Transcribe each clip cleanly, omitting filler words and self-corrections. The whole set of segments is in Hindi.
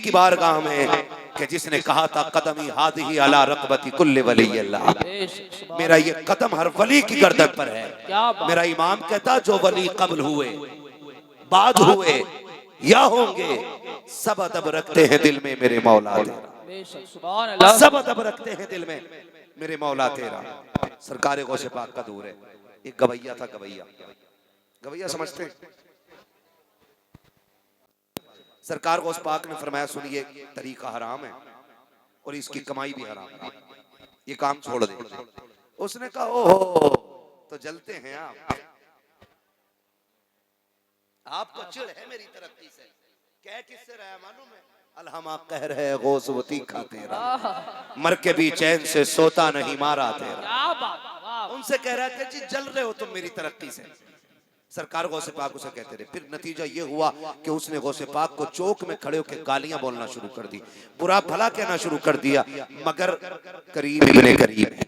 की बारगाह में कि जिसने कहा था कदमी हादिही अला रक़बती कुल्ले वली अल्लाह, मेरा ये कदम हर वली की गर्दन पर है। मेरा इमाम कहता जो वली कब्ल हुए, बाद हुए या होंगे, सब अदब रखते हैं दिल में मेरे मौला तेरा, सब अदब रखते हैं दिल में मेरे मौला तेरा। सरकार गौसे पाक का दूर है। एक गवैया था, गवैया समझते हैं? सरकार गौस पाक ने फरमाया सुनिए तरीका हराम है और इसकी कमाई भी हराम है, ये काम छोड़ दे। उसने कहा ओहो तो जलते हैं आपको चिढ़ है मेरी तरक्की से, कह किससे रहा मालूम है? अलहमा कह रहे गौसवती का तेरा, मर के भी चैन से सोता नहीं मारा तेरा। उनसे कह रहा है कि जी जल रहे हो तुम मेरी तरक्की से। सरकार गौसे पाक उसे कहते रहे। फिर नतीजा ये हुआ कि उसने गौसे पाक को चौक में खड़े होकर गालियां बोलना शुरू कर दी, बुरा भला कहना शुरू कर दिया। मगर करीब इब्ने करीब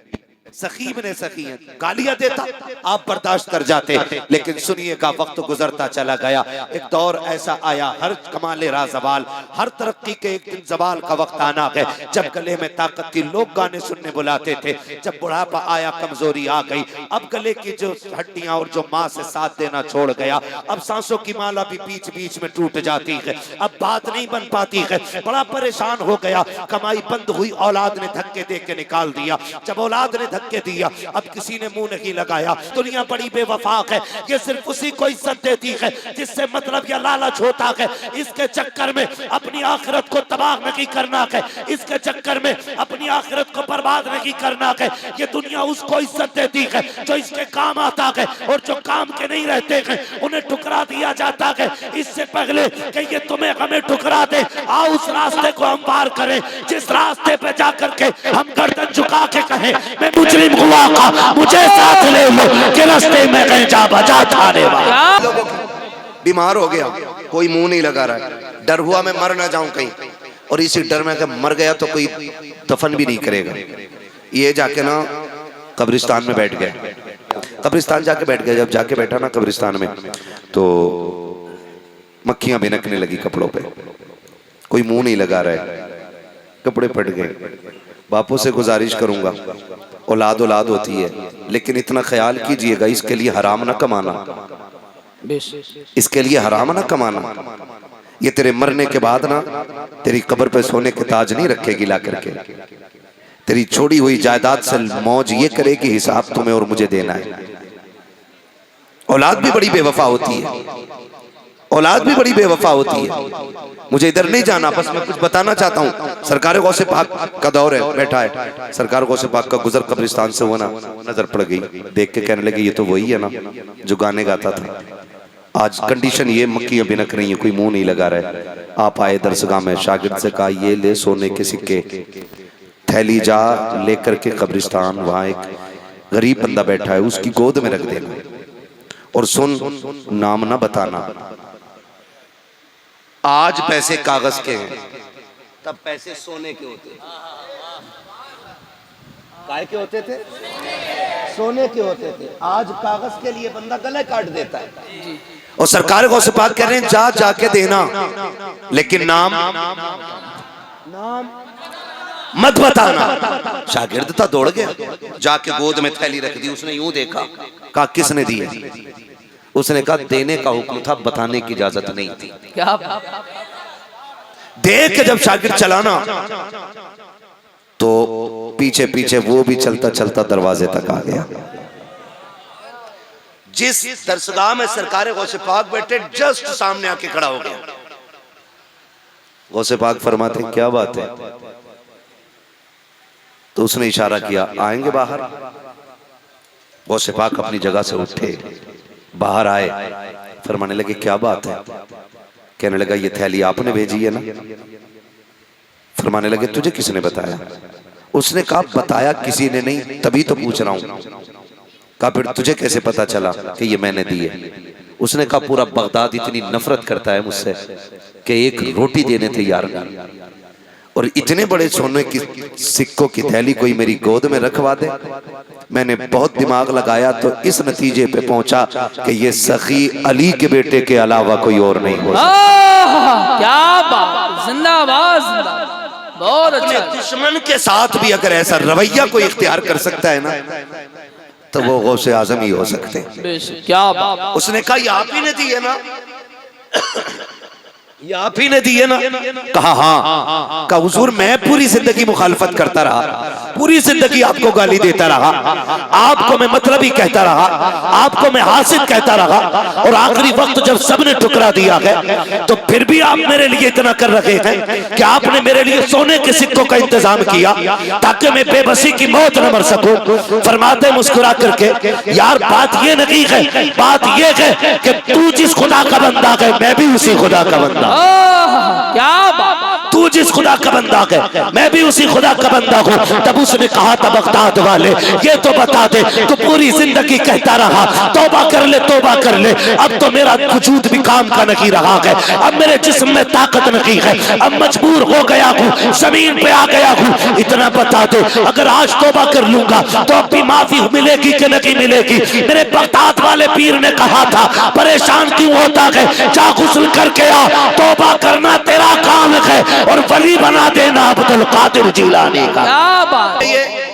सखीब ने सखी गालियां देता, आप बर्दाश्त कर जाते। लेकिन सुनिएगा वक्त गुजरता चला गया, एक दौर ऐसा आया, हर कमाले राज़वाल, हर तरक्की के एक दिन जवाल का वक्त आना है, जब गले में ताकत थी लोग गाने सुनने बुलाते थे। जब बुढ़ापा आया कमजोरी आ गई, अब गले की जो हड्डियां और जो माँ से साथ देना छोड़ गया, अब सांसों की माला भी बीच बीच में टूट जाती है, अब बात नहीं बन पाती है। बड़ा परेशान हो गया, कमाई बंद हुई, औलाद ने धक्के दे के निकाल दिया। जब औलाद ने धक्के दिया, अब किसी ने मुंह नहीं लगाया। दुनिया बड़ी बेवफाक है, ये सिर्फ उसी को इज्जत देती है जिससे मतलब या लालच होता है। इसके चक्कर में अपनी आखिरत को तबाह नहीं करना है, इसके चक्कर में अपनी आखिरत को बर्बाद नहीं करना है। ये दुनिया उसको इज्जत देती है जो इसके काम आता है, और जो काम के नहीं रहते हैं उन्हें ठुकरा दिया जाता है। इससे पहले कि ये तुम्हें हमें ठुकरा दे, आओ उस रास्ते को हम पार करें जिस रास्ते पे जाकर के हम गर्दन झुका के कहें मैं मुजरिम हुआ का मुझे साथ ले लो कि रास्ते में कहीं जा बजा थाने वाला। बीमार हो गया, कोई मुंह नहीं लगा रहा है, डर हुआ मैं मर ना जाऊं कहीं, और इसी डर में अगर मर गया तो कोई दफन भी नहीं करेगा। ये जाके ना कब्रिस्तान में बैठ गए, कब्रिस्तान जाके बैठ गया। जब जाके बैठा ना कब्रिस्तान में, तो मक्खियां भिनकने लगी कपड़ों पे, कोई मुंह नहीं लगा रहा है, कपड़े फट गए। बापू से गुजारिश करूंगा, औलाद औलाद होती है, लेकिन इतना ख्याल कीजिएगा इसके लिए हराम ना कमाना, इसके लिए हराम ना कमाना। ये तेरे मरने के बाद ना तेरी कब्र पे सोने के ताज नहीं रखेगी ला करके, तेरी छोड़ी हुई जायदाद से मौज ये करेगी, हिसाब तुम्हें और मुझे देना है। औलाद भी बड़ी बेवफा होती है, औलाद भी बड़ी बेवफा होती है। मुझे इधर नहीं जाना, बस मैं कुछ बताना चाहता हूँ। सरकार गौसे पाक का दौर है, बैठा है, सरकार गौसे पाक का गुजर कब्रिस्तान से हुआ ना, नजर पड़ गई, देख के कहने लगे ये तो वही है ना जो गाने गाता था। आज कंडीशन ये मक्खियां भिनक रही है, कोई मुंह नहीं लगा रहा है। आप आए दरसगाह में, शागिर्द से कहा ये ले सोने के सिक्के, थैली जा लेकर के कब्रिस्तान, वहां एक गरीब बंदा बैठा है उसकी गोद में रख देना, और सुन नाम ना बताना। आज पैसे कागज के हैं, तब पैसे सोने के होते थे। काय के होते थे? सोने के होते थे। आज कागज के लिए बंदा गले काट देता है। और सरकार गौसे पाक कह रहे हैं जा जाके देना, लेकिन नाम मत बताना। शागिर्द था, दौड़ गया, जाके गोद में थैली रख दी। उसने यूं देखा, कहा किसने दी है? उसने कहा देने का हुक्म था, बताने की इजाजत नहीं थी। क्या देख के जब शागिर्द चलाना, तो पीछे पीछे वो भी चलता चलता दरवाजे तक आ गया। जिस दरसगाह में सरकार गौसे पाक बैठे, जस्ट सामने आके खड़ा हो गया। गौसे पाक फरमाते क्या बात है? तो उसने इशारा किया आएंगे बाहर। गौसे पाक अपनी जगह से उठे, बाहर आए, फरमाने लगे क्या बात है? कहने लगा ये थैली आपने भेजी है ना? फरमाने लगे तुझे किसने बताया? उसने कहा बताया किसी ने नहीं, तभी तो पूछ रहा हूं। कहा फिर तुझे कैसे पता चला कि ये मैंने दी है? उसने कहा पूरा बगदाद इतनी नफरत करता है मुझसे कि एक रोटी देने तैयार नहीं, और इतने बड़े सोने की सिक्कों की थैली कोई मेरी गोद में रखवा दे। मैंने बहुत दिमाग लगाया तो इस नतीजे पे पहुंचा कि ये सखी अली के बेटे के अलावा कोई और नहीं हो सकता। क्या बात, जिंदाबाद जिंदाबाद। बहुत अच्छा। दुश्मन के साथ भी अगर ऐसा रवैया कोई इख्तियार कर सकता है ना, तो वो गौसे आजम ही हो सकते हैं। क्या बात। उसने कहा ये आप ही ने दी है ना, ये आप ही ने दी है ना? कहा हाँ। कहा हुजूर मैं पूरी जिंदगी मुखालफत करता रहा, पूरी जिंदगी आपको गाली देता रहा, आपको मैं मतलबी कहता रहा, आपको मैं हासिद कहता रहा, और आखिरी वक्त जब सबने ठुकरा दिया है तो फिर भी आप मेरे लिए इतना कर रहे हैं कि आपने मेरे लिए सोने के सिक्कों का इंतजाम किया ताकि मैं बेबसी की मौत न मर सकूं। फरमाते मुस्कुरा करके, यार बात ये नहीं है, बात ये है कि तू जिस खुदा का बंदा है मैं भी उसी खुदा का बंदा। क्या बात। तू जिस खुदा का बंदा है मैं भी उसी खुदा का बंदा हूँ। तब उसने कहा था बगदाद वाले ये तो बता दे, तू पूरी जिंदगी कहता रहा तौबा कर ले तौबा कर ले, अब तो मेरा वजूद भी काम का नहीं रहा है, अब मेरे जिस्म में ताकत नहीं है, अब मजबूर हो गया हूँ, जमीन पे आ गया हूँ, इतना बता दो अगर आज तौबा कर लूंगा तो अब भी माफी मिलेगी कि नहीं मिलेगी? मेरे बगदाद वाले पीर ने कहा था परेशान क्यों होता है, जा गुस्ल करके आ, तौबा करना तेरा काम है और वली बना देना अब्दुल कादिर जिलानी का। क्या बात।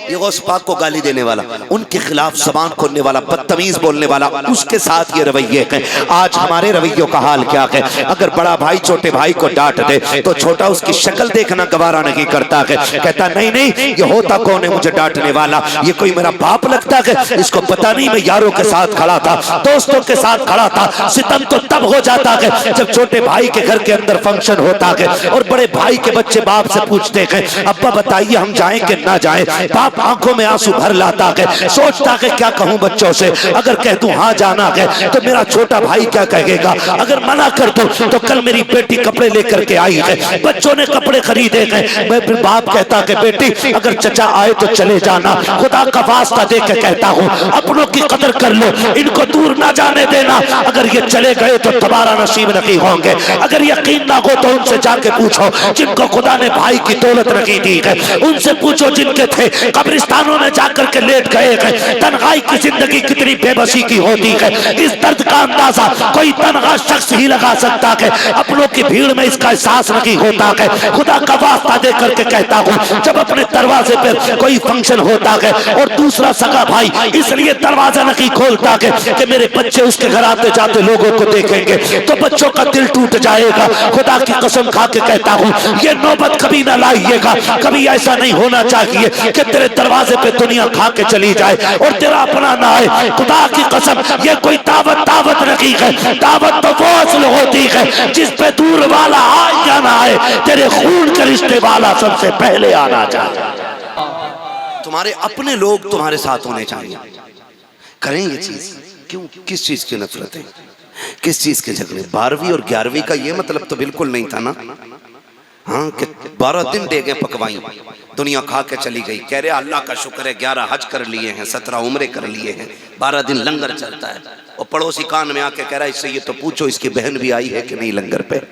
ये गौस पाक को गाली देने वाला, उनके खिलाफ जबान खोलने वाला, बदतमीज बोलने वाला, उसके साथ ये रवैये हैं। आज हमारे रवैयों का हाल क्या है? अगर बड़ा भाई छोटे भाई को डांट दे तो छोटा उसकी शक्ल देखना गवारा नहीं करता है, कहता नहीं नहीं ये होता कौन है मुझे डांटने वाला, ये कोई मेरा बाप लगता है, इसको पता नहीं मैं यारों के साथ खड़ा था, दोस्तों के साथ खड़ा था। सितम तो तब हो जाता है जब छोटे भाई के घर के अंदर फंक्शन होता है और बड़े भाई के बच्चे बाप से पूछते हैं अब्बा बताइए हम जाएं कि ना जाएं, बाप आंखों में आंसू भर लाता है, सोचता है क्या कहूं बच्चों से, अगर कह दूं हाँ जाना है तो मेरा छोटा भाई क्या कहेगा, अगर मना कर दूं तो कल मेरी बेटी कपड़े लेकर के आई है, बच्चों ने कपड़े खरीदे हैं। मैं फिर बाप कहता है बेटी अगर चचा आए तो चले जाना, खुदा का वास्ता दे के कहता हूँ अपनों की कदर कर लो, इनको दूर ना जाने देना, अगर ये चले गए तो दोबारा नसीब नहीं होंगे। अगर यकीन ना हो तो उनसे जाके पूछो जिनको खुदा ने भाई की दौलत नहीं दी है, उनसे पूछो जिनके थे कब्रिस्तानों में जाकर के लेट गए हैं। तन्हाई की जिंदगी कितनी बेबसी की होती है, इस दर्द का अंदाजा कोई तन्हा शख्स ही लगा सकता है, अपनों की भीड़ में इसका एहसास नहीं होता है। खुदा का वास्ता दे करके कहता हूँ जब अपने दरवाजे पर कोई फंक्शन होता है और दूसरा सगा भाई इसलिए दरवाजा नहीं खोलता है कि मेरे बच्चे उसके घर आते जाते लोगों को देखेंगे तो बच्चों का दिल टूट जाएगा, खुदा की कसम खा के कहता हूँ ये नौबत कभी ना लाइएगा, कभी ऐसा नहीं होना चाहिए कि तेरे दरवाजे पे दुनिया खा के चली जाए और तेरा अपना ना आए। खुदा की कसम ये कोई दावत नहीं है, दावत तो वो असल होती है जिस पे दूर वाला आए या ना आए, तेरे खून के रिश्ते वाला सबसे पहले आना चाहिए। तुम्हारे अपने लोग तुम्हारे साथ होने चाहिए। करें ये चीज क्यों? किस चीज की नफरत है, किस चीज के झगड़े? 12वीं और 11वीं का ये मतलब तो बिल्कुल नहीं था ना। हाँ कि 12 दिन डेगे पकवाई, दुनिया खा के चली गई, कह रहे अल्लाह का शुक्र है 11 हज कर लिए हैं, 17 उम्रे कर लिए हैं, 12 दिन लंगर चलता है। और पड़ोसी कान में आके कह रहा है इससे ये तो पूछो इसकी बहन भी आई है कि नहीं लंगर पे।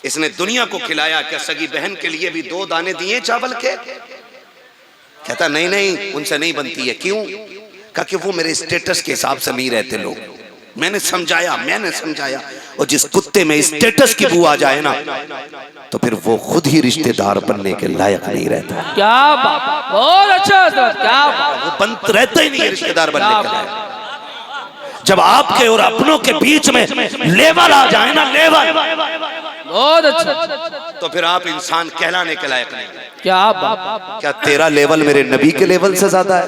इसने दुनिया को खिलाया, क्या सगी बहन के लिए भी 2 दाने दिए चावल के? कहता नहीं नहीं उनसे नहीं बनती है। क्यों? कहा कि वो मेरे स्टेटस के हिसाब से नहीं रहते लोग। मैंने समझाया और जिस कुत्ते में स्टेटस की बू आ जाए ना तो फिर वो खुद ही रिश्तेदार बनने के लायक नहीं रहता। क्या बात, बहुत अच्छा, क्या बात। वो बंद रहता ही नहीं है रिश्तेदार बनने के लायक। जब आपके और अपनों के बीच में लेवल आ जाए ना, लेवल, बहुत अच्छा, तो फिर आप इंसान कहलाने के लायक नहीं। क्या बात। क्या तेरा लेवल मेरे नबी के लेवल से ज्यादा है?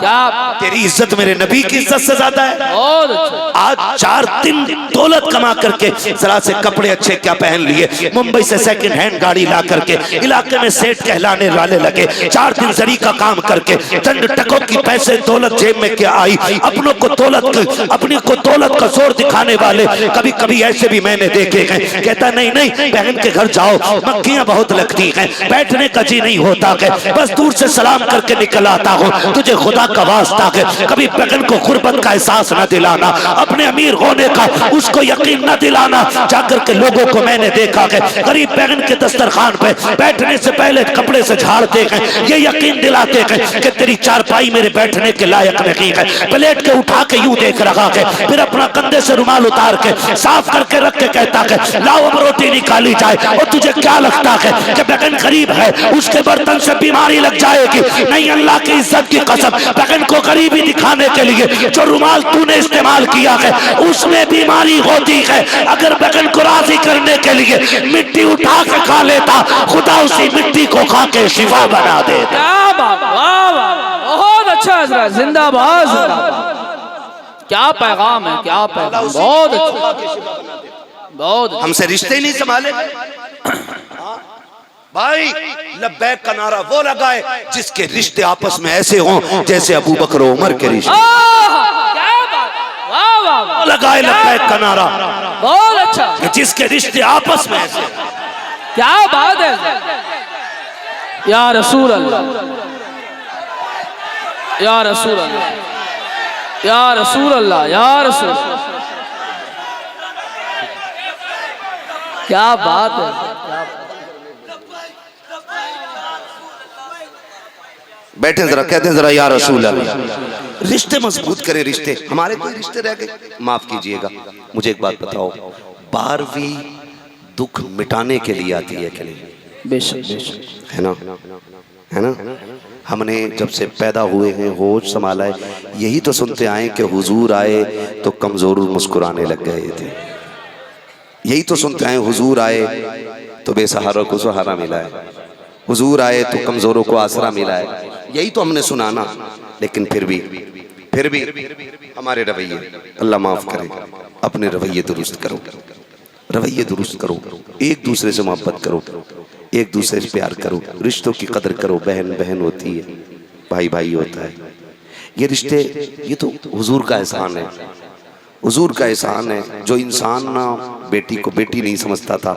क्या तेरी इज्जत मेरे नबी की इज्जत से ज्यादा है? बहुत अच्छा। आज 4 दिन दौलत कमा करके जरा से कपड़े अच्छे क्या पहन लिए, मुंबई से सेकंड हैंड गाड़ी ला करके इलाके में सेठ कहलाने वाले लगे, 4 दिन जरी का काम करके चंद टकों की पैसे दौलत जेब में क्या आई, अपनों को दौलत का जोर दिखाने वाले कभी कभी ऐसे भी मैंने देखे हैं। कहता नहीं नहीं बहन के घर जाओ मक्खियां बहुत लगती हैं, बैठने का जी नहीं होता है, बस दूर से सलाम करके निकल आता हूँ, तुझे खुदा का वास्ता है कभी बहन को गुर्बत का एहसास न दिलाना, अपने अमीर होने का उसको यकीन न दिलाना। जाकर के लोगों को मैंने देखा है गरीब बैगन के दस्तरखान पे बैठने से पहले कपड़े से झाड़ते हैं, ये यकीन दिलाते हैं कि तेरी चारपाई मेरे बैठने के लायक नहीं है। प्लेट के उठा के यूं देख रहा है, फिर अपना कंधे से रुमाल उतार के साफ करके रख के कहता है लाओ अब रोटी निकाली जाए। और तुझे क्या लगता है कि बैगन गरीब है, उसके बर्तन से बीमारी लग जाएगी? नहीं, अल्लाह की इज्जत की कसम, बैगन को गरीबी दिखाने के लिए जो रुमाल तूने इस्तेमाल किया है उसमें बीमारी होती है। अगर बैगन को राजी करने के लिए मिट्टी उठा के खा लेता, खुदा उसी मिट्टी को खा के शिफा बना देता। क्या बात, वाह वाह, बहुत अच्छा हजरत, जिंदाबाद जिंदाबाद। क्या पैगाम है, क्या पैगाम, बहुत अच्छा, बहुत अच्छा। हमसे रिश्ते ही नहीं संभाले भाई। लब्बैक का नारा वो लगाए जिसके रिश्ते आपस में ऐसे हों जैसे अबू बकर उमर के रिश्ते। क्या बात, वाह वाह वाह, लगाए लब्बैक का नारा, बहुत अच्छा, जिसके रिश्ते आपस में ऐसे। क्या बात है। या रसूल अल्लाह, या रसूल अल्लाह, या रसूल अल्लाह, या रसूल, क्या बात है। बैठे जरा, कहते हैं जरा या रसूल अल्लाह। रिश्ते मजबूत करें, रिश्ते हमारे कोई रिश्ते रह गए, माफ कीजिएगा। मुझे एक बात बताओ, 12वीं दुख मिटाने के लिए आती है कि नहीं? बेशक बेशक, है ना, है ना। हमने जब से पैदा हुए हैं, होश संभाला है, यही तो सुनते आए कि हुजूर आए तो कमजोर मुस्कुराने लग गए थे। यही तो सुनते आए हुजूर आए तो बेसहारों को सहारा मिला है, हुजूर आए तो कमजोरों को आसरा मिला है। यही तो हमने सुना ना। लेकिन फिर भी हमारे रवैये, अल्लाह माफ करे, अपने रवैये दुरुस्त करो, रवैये दुरुस्त करो, एक दूसरे से मोहब्बत करो, एक दूसरे से प्यार करो, रिश्तों की कदर करो। बहन बहन होती है, भाई भाई होता है। ये रिश्ते, ये तो हुजूर का एहसान है, हुजूर का एहसान है। जो इंसान ना बेटी को बेटी नहीं समझता था,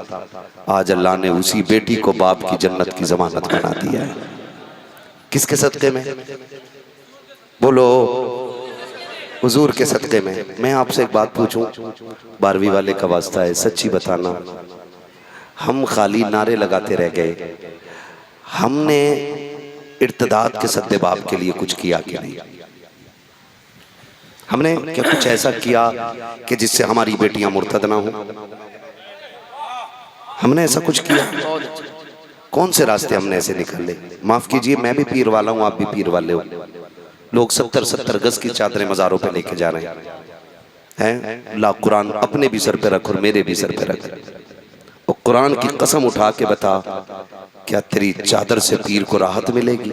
आज अल्लाह ने उसी बेटी को बाप की जन्नत की जमानत बना दिया है। किसके सदक़े में? बोलो, हुजूर के सदक़े में। मैं आपसे एक बात पूछूं, 12वीं वाले का वास्ता है, सच्ची बताना, हम खाली नारे लगाते रह गए, हमने इर्तिदाद के सद्देबाब के लिए कुछ किया कि नहीं? हमने क्या कुछ ऐसा किया कि जिससे हमारी बेटियां मुर्तद ना हो? हमने ऐसा कुछ किया? कौन से रास्ते हमने ऐसे निकाले? माफ कीजिए, मैं भी पीर वाला हूं, आप भी पीर वाले हो। लोग 70-70 गज की चादरें मज़ारों पे लेके जा रहे हैं। ला कुरान अपने भी सर पे रख और मेरे भी सर पे रख, और कुरान की कसम उठा के बता, क्या तेरी चादर से पीर को राहत मिलेगी?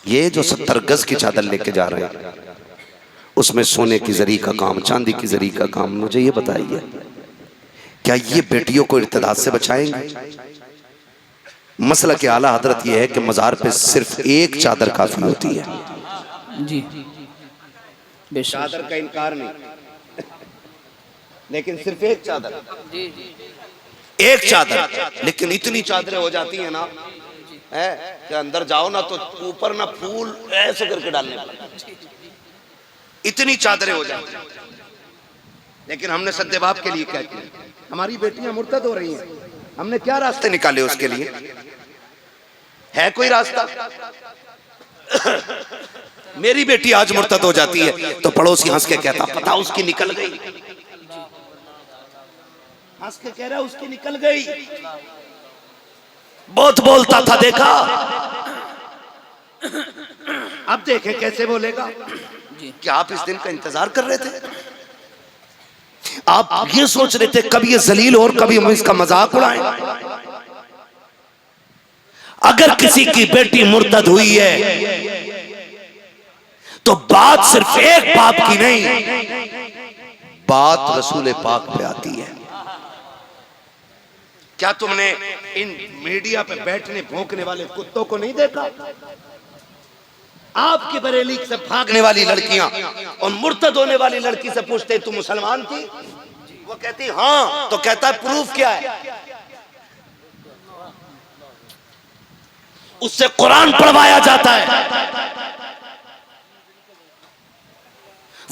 ये जो 70 गज की चादर लेके जा रहे हैं, उसमें सोने की जरी का काम, चांदी की जरी का काम, मुझे ये बताइए, क्या ये बेटियों को इर्तिदाद से बचाएंगे? मसला के आला हजरत ये है कि मजार पे सिर्फ एक चादर काफी होती है। जी बेशक, चादर का इनकार नहीं, लेकिन सिर्फ एक चादर, एक चादर। लेकिन इतनी चादरें हो जाती है ना, है कि अंदर जाओ ना तो ऊपर ना फूल ऐसे करके डालने पड़ते, इतनी चादरें हो जाती हैं। लेकिन हमने सद्देबाब के लिए क्या किया? हमारी बेटियां मुर्तद हो रही हैं, हमने क्या रास्ते निकाले उसके लिए? है कोई रास्ता? मेरी बेटी आज मुर्तद हो जाती है तो पड़ोसी हंस के कहता, पता उसकी निकल गई, हंस के कह रहा उसकी निकल गई, बहुत बोलता था देखा, अब देखें कैसे बोलेगा। क्या आप इस दिन का इंतजार कर रहे थे? आप ये सोच रहे थे कभी ये जलील और कभी हम इसका मजाक उड़ाएं? अगर किसी की बेटी मुर्तद हुई है तो बात सिर्फ एक बाप की नहीं, बात रसूल पाक पे आती है। क्या तुमने इन मीडिया पे बैठने भौंकने वाले कुत्तों को नहीं देखा? आपकी बरेली से भागने वाली लड़कियां और मुर्तद होने वाली लड़की से पूछते तू मुसलमान थी? वो कहती हाँ, तो कहता है प्रूफ क्या है? उससे कुरान पढ़वाया जाता है,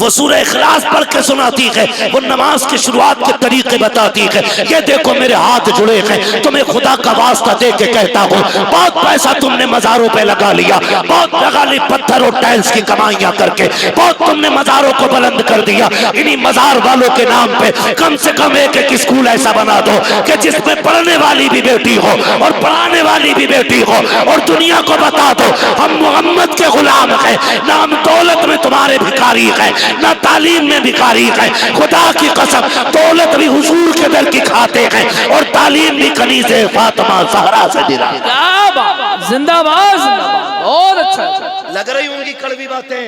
वो सूरह इखलास पढ़ के सुनाती है, वो नमाज की शुरुआत के तरीके बताती है। ये देखो मेरे हाथ जुड़े हैं, तुम्हें खुदा का वास्ता दे के कहता हूँ, बहुत पैसा तुमने मजारों पे लगा लिया, बहुत लगा ली पत्थर और टाइल्स की कमाइयां करके, बहुत तुमने मजारों को बुलंद कर दिया। इन्हीं मजार वालों के नाम पे कम से कम एक स्कूल ऐसा बना दो कि जिसमें पढ़ने वाली भी बेटी हो और पढ़ाने वाली भी बेटी हो, और दुनिया को बता दो हम मोहम्मद के गुलाम हैं, ना हम दौलत में तुम्हारे भिखारी हैं, ना तालीम में भिखारी है। खुदा की कसम, दौलत भी हुजूर के दर की खाते हैं और तालीम भी कनीज़े फातिमा ज़हरा से दिला। क्या बात, जिंदाबाद जिंदाबाद, बहुत अच्छा। लग रही होंगी कड़वी बातें,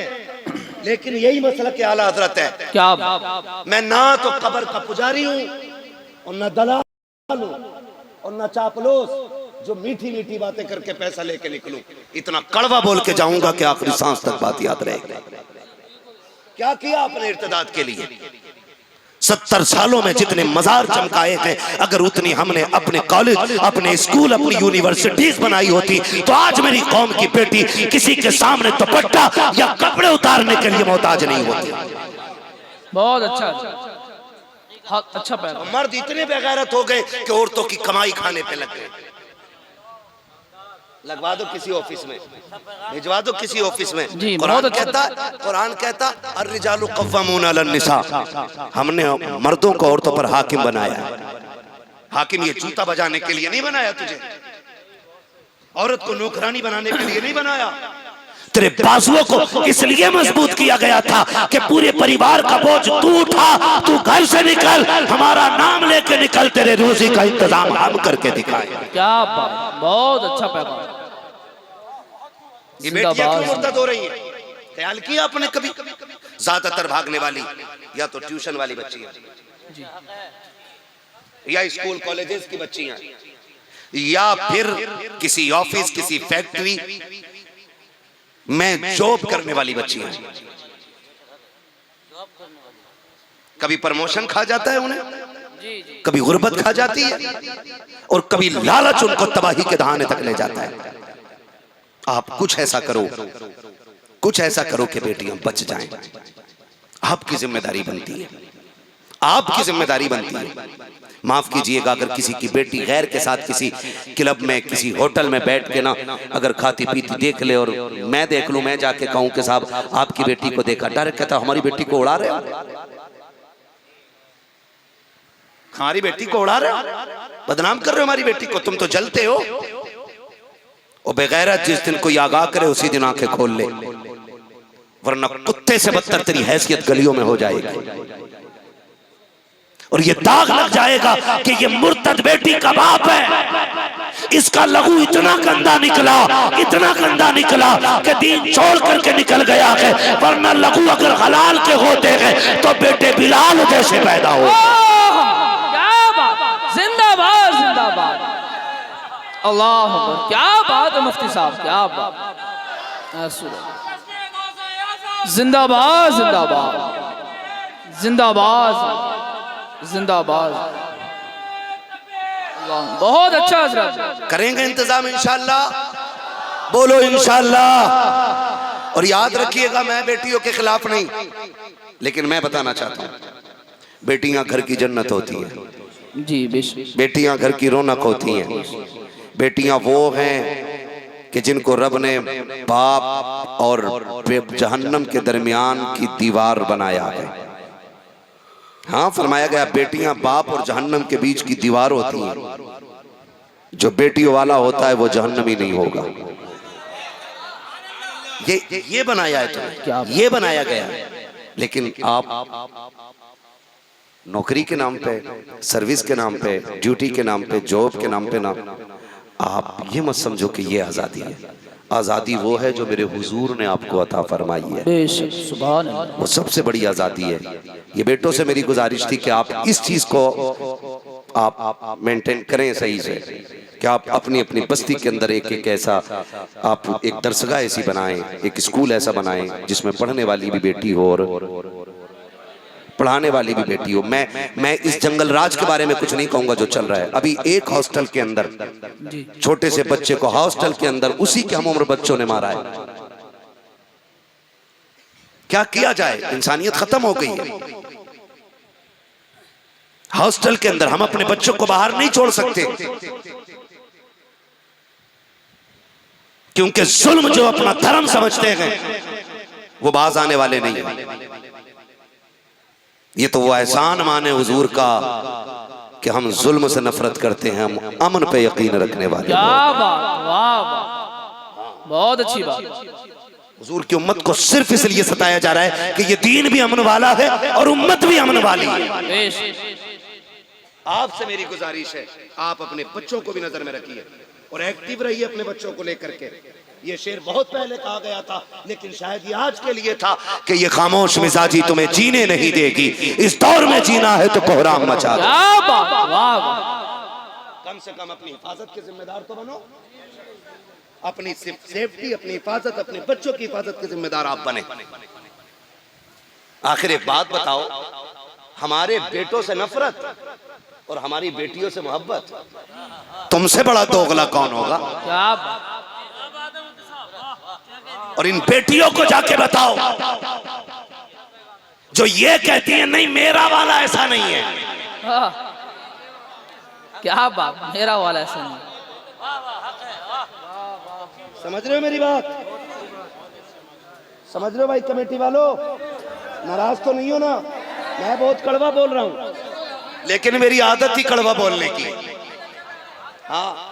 लेकिन यही मसला के आला हजरत है। क्या बात, मैं ना तो कब्र का पुजारी हूँ और ना दलाल हूँ और ना चापलूस जो मीठी मीठी बातें करके पैसा लेके निकलूं। इतना कड़वा बोल के जाऊंगा कि आखिरी सांस तक बात याद रहेगी। क्या किया आपने इर्तिदाद के लिए? 70 सालों में जितने मजार चमकाए हैं, अगर उतनी हमने अपने कॉलेज, अपने स्कूल, अपनी यूनिवर्सिटीज बनाई होती तो आज मेरी कौम की बेटी किसी के सामने दुपट्टा या कपड़े उतारने के लिए मोहताज नहीं होती। बहुत अच्छा, अच्छा पैगाम। मर्द इतने बेगैरत हो गए कि औरतों की कमाई खाने पे लग गए। लगवा दो किसी ऑफिस में, भिजवा दो किसी ऑफिस में। कुरान कहता अर्रिजालु कव्वामून अलन निसा, हमने मर्दों को औरतों पर हाकिम बनाया। हाकिम ये जूता बजाने के लिए नहीं बनाया तुझे, औरत को नौकरानी बनाने के लिए नहीं बनाया। तेरे बाजुओं को इसलिए मजबूत किया गया था कि पूरे परिवार का बोझ तू उठा, तू घर से निकल, हमारा नाम लेके निकल, तेरे रोजी का इंतजाम हम करके दिखाए। क्या बात, बहुत अच्छा पैगाम। ये बेटियां क्यों मुर्तद हो रही हैं? ख्याल किया आपने कभी? ज्यादातर भागने वाली या तो ट्यूशन वाली बच्चियां, या स्कूल कॉलेजेस की बच्चियां, या फिर किसी ऑफिस, किसी फैक्ट्री में जॉब करने वाली बच्चियां। कभी प्रमोशन खा जाता है उन्हें, कभी गुर्बत खा जाती है, और कभी लालच उनको तबाही के दहाने तक ले जाता है। आप कुछ ऐसा करो, कुछ ऐसा करो कि बेटियां बच जाएं। आपकी जिम्मेदारी बनती है, आपकी जिम्मेदारी बनती है। माफ कीजिएगा, अगर किसी की बेटी गैर के साथ किसी क्लब में, किसी होटल में बैठ के ना अगर खाती पीती देख ले और मैं देख लूं, मैं जाके कहूं कि साहब आपकी बेटी को देखा, डायरेक्ट कहता हमारी बेटी को उड़ा रहे हो, हमारी बेटी को उड़ा रहे हो, बदनाम कर रहे हो हमारी बेटी को, तुम तो जलते हो। और बेगैरत जिस दिन कोई आगाह करे उसी दिन आंखें खोल ले, वरना कुत्ते से बदतर तेरी हैसियत गलियों में हो जाएगी और ये दाग लग जाएगा कि ये मुर्तद बेटी का बाप है। इसका लहू इतना गंदा निकला, इतना गंदा निकला कि दीन छोड़ करके निकल गया है, वरना लहू अगर हलाल के होते हैं तो बेटे बिलाल जैसे पैदा हो। क्या बात, जिंदाबाद जिंदाबाद, अल्लाह अकबर। क्या बात है मुफ्ती साहब, क्या बात, जिंदाबाद जिंदाबाद जिंदाबाद जिंदाबाद। बहुत अच्छा हजरत, करेंगे इंतजाम इंशाअल्लाह, बोलो इंशाअल्लाह। और याद रखिएगा, मैं बेटियों के खिलाफ नहीं, लेकिन मैं बताना चाहता हूँ बेटियां घर की जन्नत होती हैं जी, बेशक। बेटियां घर की रौनक होती हैं। बेटियां वो हैं कि जिनको रब ने बाप और जहन्नम के दरमियान की दीवार बनाया है। हाँ, फरमाया गया बेटियां बाप और जहन्नम के बीच की दीवार होती हैं। जो बेटियों वाला होता है वो जहन्नमी नहीं होगा। ये बनाया है तुम्हें, ये बनाया गया है। लेकिन आप नौकरी के नाम पे, सर्विस के नाम पे, ड्यूटी के नाम पे, जॉब के नाम पे ना, आप ये मत समझो कि ये आज़ादी है। आज़ादी वो है जो मेरे हुजूर ने आपको अता फरमाई है, बेशक, सुभान अल्लाह। वो सबसे बड़ी आज़ादी है। ये बेटों से मेरी गुजारिश थी कि आप इस चीज़ को आप मेंटेन करें सही से, कि आप अपनी अपनी बस्ती के अंदर एक ऐसा, आप एक दरसगाह ऐसी बनाएं, एक स्कूल ऐसा बनाएं जिसमें पढ़ने वाली भी बेटी हो और पढ़ाने वाली भी बेटी हो। मैं इस जंगल राज के बारे में कुछ नहीं कहूंगा जो चल रहा है। अभी एक हॉस्टल के अंदर छोटे से बच्चे को हॉस्टल के अंदर उसी के हम उम्र बच्चों ने मारा है। क्या किया जाए, इंसानियत खत्म हो गई है। हॉस्टल के अंदर हम अपने बच्चों को बाहर नहीं छोड़ सकते, क्योंकि जुल्म जो अपना धर्म समझते हैं वो बाज आने वाले नहीं है। ये तो वो एहसान माने हुजूर का कि हम जुल्म से नफरत करते हैं, हम अमन पे यकीन रखने वाले। क्या बात, वाह वाह, बहुत अच्छी बात। हुजूर की उम्मत को सिर्फ इसलिए सताया जा रहा है कि ये दीन भी अमन वाला है और उम्मत भी अमन वाली है। आपसे मेरी गुजारिश है, आप अपने बच्चों को भी नजर में रखिए और एक्टिव रहिए अपने बच्चों को लेकर के। ये शेर बहुत पहले कहा गया था, लेकिन शायद ये आज के लिए था कि ये खामोश मिजाजी तुम्हें जीने नहीं देगी, इस दौर में जीना है तो कोहराम मचा दो। कम से कम अपनी हिफाजत के जिम्मेदार तो बनो, अपनी सेफ्टी, अपनी हिफाजत, अपने बच्चों की हिफाजत के जिम्मेदार आप बने। आखिर एक बात बताओ, हमारे बेटों से नफरत और हमारी बेटियों से मोहब्बत, तुमसे बड़ा दोगला कौन होगा? क्या और इन बेटियों को जाके बताओ जो ये कहती है नहीं मेरा वाला ऐसा नहीं है। क्या बात, मेरा वाला ऐसा नहीं। समझ रहे हो मेरी बात? समझ रहे हो भाई कमेटी वालों? नाराज तो नहीं हो ना? मैं बहुत कड़वा बोल रहा हूं, लेकिन मेरी आदत ही कड़वा बोलने की। हाँ,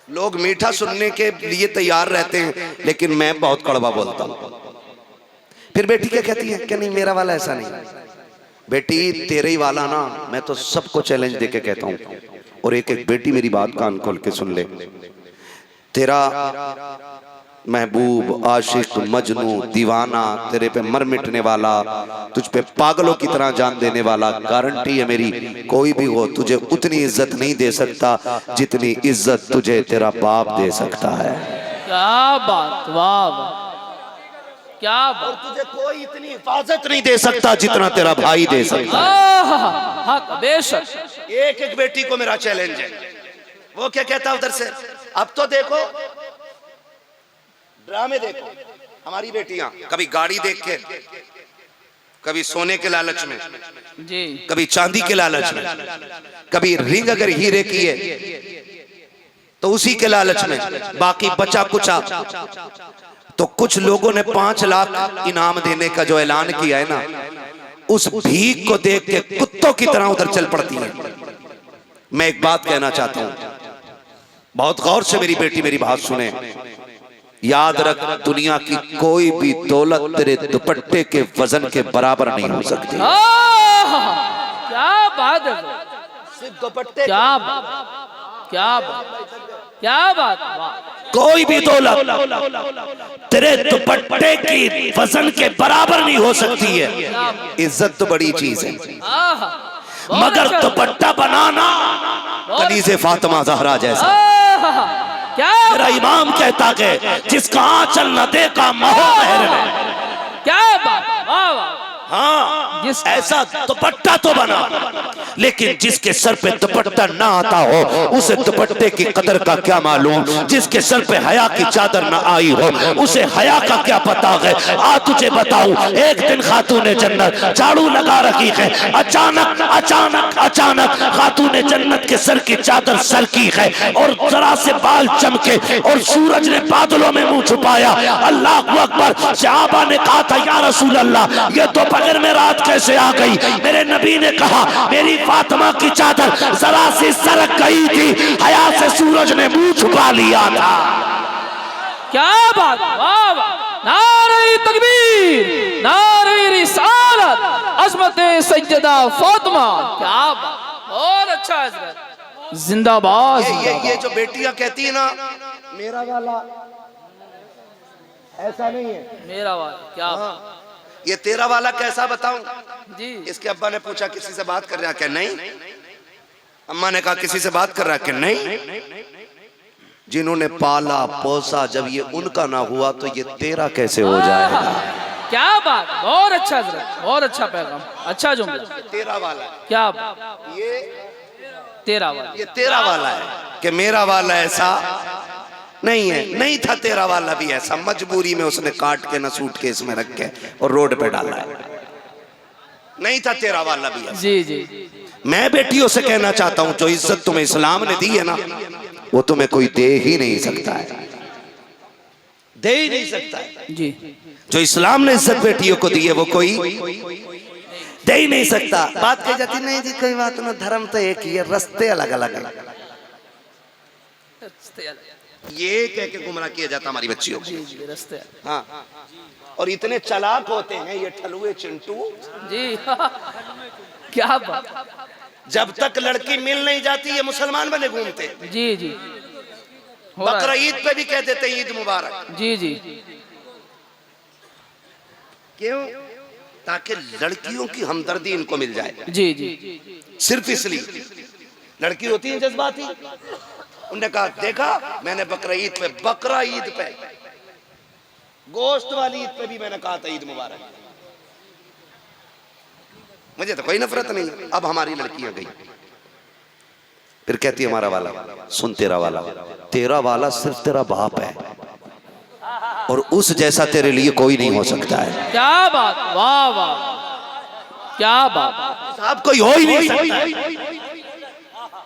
लोग मीठा सुनने के लिए तैयार रहते हैं, लेकिन मैं बहुत कड़वा बोलता हूं। फिर बेटी क्या कहती है कि नहीं मेरा वाला ऐसा नहीं। बेटी तेरे ही वाला ना, मैं तो सबको चैलेंज देके कहता हूं, और एक एक बेटी मेरी बात कान खोल के सुन ले। तेरा महबूब, आशिक, मजनू, दीवाना, तेरे पे मर मिटने वाला, तुझ पे पागलों की तरह जान देने वाला, गारंटी है मेरी कोई भी हो तुझे उतनी इज्जत नहीं दे सकता जितनी इज्जत तुझे तेरा बाप दे सकता है। क्या बात, वाह वाह, क्या बात। और तुझे कोई इतनी हिफाजत नहीं दे सकता जितना तेरा भाई दे सकता है। बेशक। एक एक बेटी को मेरा चैलेंज है। वो क्या कहता है उधर से, अब तो देखो ड्रामे देखो, हमारी बेटियां कभी गाड़ी देख के, कभी सोने के लालच में जी, कभी चांदी के लालच में, कभी रिंग अगर हीरे की है तो उसी के लालच में, बाकी बचा कुचा। तो कुछ लोगों ने 5 लाख इनाम देने का जो ऐलान किया है ना, उस भीख को देख के कुत्तों की तरह उधर चल पड़ती है। मैं एक बात कहना चाहता हूं, बहुत गौर से मेरी बेटी मेरी बात सुने। याद रख, दुनिया की कोई भी दौलत तेरे दुपट्टे के वजन के बराबर नहीं हो सकती। क्या बात है, सिर्फ दुपट्टे, क्या बात, क्या बात, क्या बात। कोई भी दौलत तेरे दुपट्टे की वजन के बराबर नहीं हो सकती है। इज्जत तो बड़ी चीज है, मगर दुपट्टा बनाना कनीज़े फातिमा ज़हरा जैसा। क्या मेरा इमाम कहता है जिसका आंचल न देखा महो महर में। क्या बात, वाह वाह। हाँ, ऐसा दुपट्टा तो बना, लेकिन जिसके सर पे दुपट्टा ना आता हो उसे दुपट्टे की कदर का क्या मालूम। जिसके सर पे हया की चादर ना आई हो उसे हया का क्या पता है। आ तुझे बताऊं, एक दिन खातूने जन्नत झाड़ू लगा रखी है, अचानक अचानक अचानक खातूने जन्नत के सर की चादर सर की है और जरा से बाल चमके और सूरज ने बादलों में मुंह छुपाया। अल्लाह अकबर। सहाबा ने कहा था या रसूल अल्लाह, ये तो बगैर में रात कैसे आ गई? मेरे नबी ने कहा मेरी फातिमा की चादर जरा सी सरक गई थी, हया से सूरज ने मुंह छुपा लिया था। क्या बात, वाह वाह। नारे तकबीर, नारे रिसालत, अज़मत सैयदा फातिमा। क्या बात, बहुत अच्छा हज़रत, जिंदाबाद। ये जो बेटियां कहती है ना मेरा वाला ऐसा नहीं है, मेरा वाला, क्या ये तेरा वाला कैसा बताऊं जी। इसके अब्बा ने पूछा किसी से बात कर रहा क्या? नहीं। अम्मा ने कहा किसी से बात कर रहा क्या? नहीं। जिन्होंने पाला पोसा जब ये उनका ना हुआ तो ये तेरा कैसे हो जाएगा? क्या बात, बहुत अच्छा हज़रत, बहुत अच्छा पैगाम, अच्छा जुमला। तेरा वाला, क्या बात, ये तेरा वाला, ये तेरा वाला है कि मेरा वाला ऐसा नहीं है, नहीं था तेरा वाला भी ऐसा, मजबूरी में उसने काट के न सूटकेस में रख के और रोड पे डाला है। नहीं था तेरा वाला भी ऐसा। जी जी। मैं बेटियों से कहना चाहता हूं, जो इज्जत तुम्हें इस्लाम ने दी है ना, वो तुम्हें कोई दे ही नहीं सकता है, दे ही नहीं सकता है। जी। जो इस्लाम ने इज्जत बेटियों को दी है वो कोई दे ही नहीं सकता। बात कही जाती नहीं जी कोई बात ना, धर्म तो एक ही है, रास्ते अलग अलग है। ये कह के गुमराह किया जाता हमारी बच्चियों को। रास्ते। हाँ, और इतने चालाक होते हैं ये ठलुए चिंटू जी। क्या बात। जब तक लड़की मिल नहीं जाती ये मुसलमान बने घूमते। जी जी। बकरा ईद पे भी कह देते हैं ईद मुबारक। जी जी। क्यों? ताकि लड़कियों की हमदर्दी इनको मिल जाए। जी जी। सिर्फ इसलिए। लड़की होती है जज्बाती, उन्होंने कहा देखा मैंने बकरा ईद पे गोश्त वाली ईद पे भी मैंने कहा था ईद मुबारक। मुझे तो कोई नफरत नहीं। अब हमारी लड़कियां गई, फिर कहती हमारा वाला सुन, तेरा वाला सिर्फ तेरा बाप है और उस जैसा तेरे लिए कोई नहीं हो सकता है। क्या बात, वाह वाह, क्या बात। साहब कोई हो ही नहीं सकता।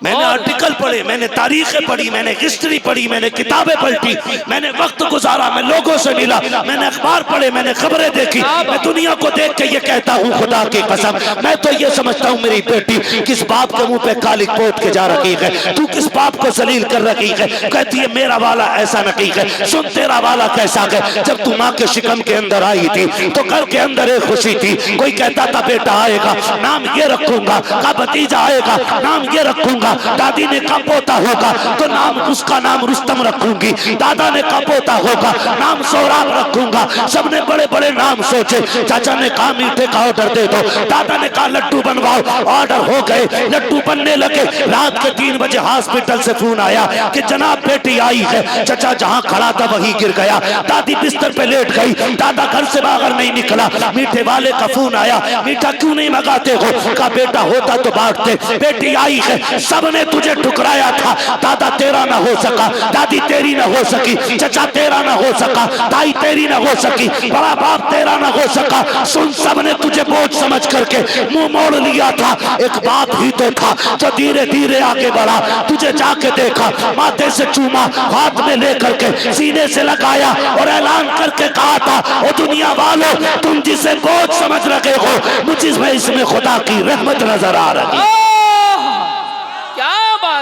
मैंने आर्टिकल पढ़े, मैंने तारीखें पढ़ी, मैंने हिस्ट्री पढ़ी, मैंने किताबें पलटी, मैंने वक्त गुजारा, मैं लोगों से मिला, मैंने अखबार पढ़े, मैंने खबरें देखी। मैं दुनिया को देख के ये कहता हूँ खुदा की कसम, मैं तो ये समझता हूँ मेरी बेटी किस बाप के मुंह पे कालिक पोत के जा रखी है, तू किस बाप को जलील कर रखी है। कहती है मेरा वाला ऐसा नहीं है। सुन तेरा वाला कैसा है। जब तू माँ के शिकम के अंदर आई थी तो घर के अंदर एक खुशी थी। कोई कहता था बेटा आएगा नाम ये रखूंगा, का भतीजा आएगा नाम ये रखूंगा, दादी ने कहा पोता होगा तो नाम उसका नाम रुस्तम रखूंगी, दादा ने कहा पोता होगा नाम सोहराब रखूंगा। सबने बड़े बड़े नाम सोचे। चाचा ने कहा मीठे का ऑर्डर दे दो, दादा ने कहा लड्डू बनवाओ, ऑर्डर हो गए, लड्डू बनने लगे। रात के 3 बजे हॉस्पिटल से फोन आया कि जनाब बेटी आई है। चाचा जहां खड़ा था वहीं गिर गया, दादी बिस्तर पे लेट गई, दादा घर से बाहर नहीं निकला। मीठे वाले का फोन आया, मीठा क्यों नहीं मंगाते हो? कहा बेटा होता तो बांटते, बेटी आई है, सबने तुझे ठुकराया था, दादा तेरा ना हो सका, दादी तेरी ना हो सकी, चचा तेरा ना हो सका, ताई तेरी ना हो सकी, बड़ा बाप तेरा ना हो सका। सुन सबने तुझे बोझ समझ करके मुंह मोड़ लिया था। एक बाप ही तो था जो धीरे धीरे आगे बढ़ा, तुझे जाके देखा, माथे से चूमा, हाथ में लेकर के सीने से लगाया और ऐलान करके कहा था ओ दुनिया वालों तुम जिसे बोझ समझ रखे हो मुझे इसमें खुदा की रहमत नजर आ रही।